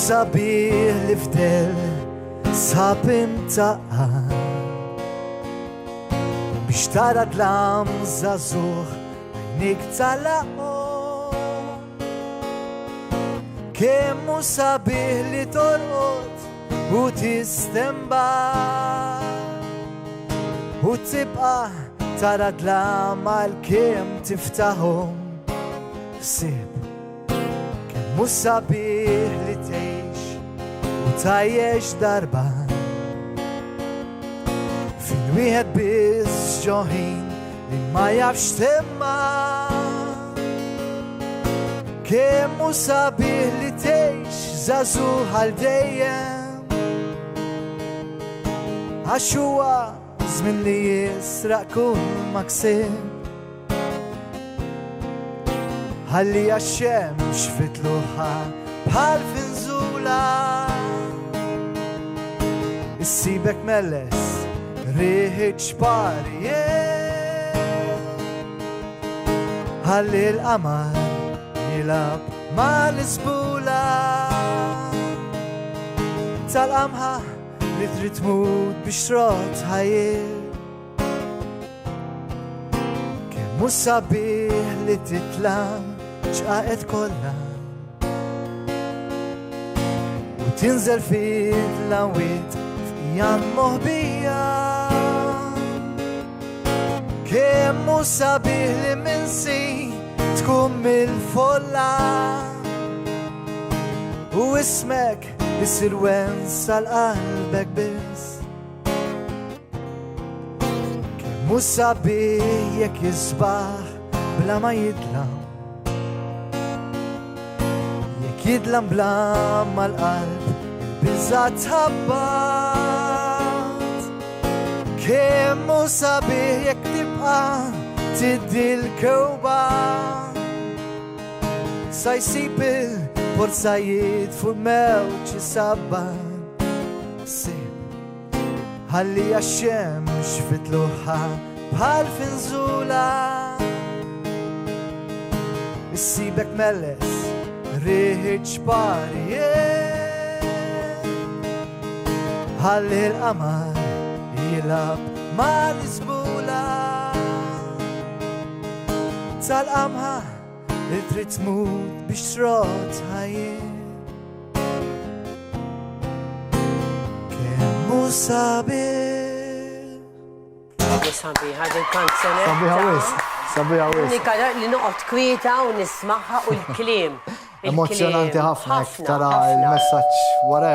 sabiħ li fdel sab imtaqqa biex tara dlam zazuħ għajnik tal-laqom kemmu sabiħ li torqod u tistemba u tibqa tara dlam għal-kem tiftaħom sib kemmu sabiħ li teħx u tajjex darba fin wieħed biss ġoħin li ma jafx temma kemmu sabiħ li teħx zazuħ għal dejjem għax huwa żmien li jisraq kull ma kseb ħalli għax-xemx fitluħa bħal finżula issibek melles riħ ġbarjen ħalli l-qamar jilab mal-isbula tal-qamħa li trid tmut biex trot ħajjir kemmu sabiħ li titlam ċaqet kollha u tinżel fil-lawit f'qiegħan moħbija kemmu sabiħ li minsi tkun mill-folla u ismek isir wensa l-qalbek biss kemmu sabiħ jekk jisbaħ bla ma jidlam jidlam bla mal-qalb il-bizza tħabbat kemmu sabiħ jekk tibqa tiddi l-kewba sa jsib il-porzajiet fuq mewġ isabban sib ħalli għax-xemx fitluħa bħal finżula issibek melles riħ ġbarjen ħalli l-qamar jilab mal-isbula tal-qamħa li trid tmut biex trot ħajjir kemmu sabiħ Sabiħa dil-kanzone. Sabiħa wis. Unika li noqgħod kwieta u nismaħħa u l-kliem. Emozjonanti ħafna tara il-messaġġ wara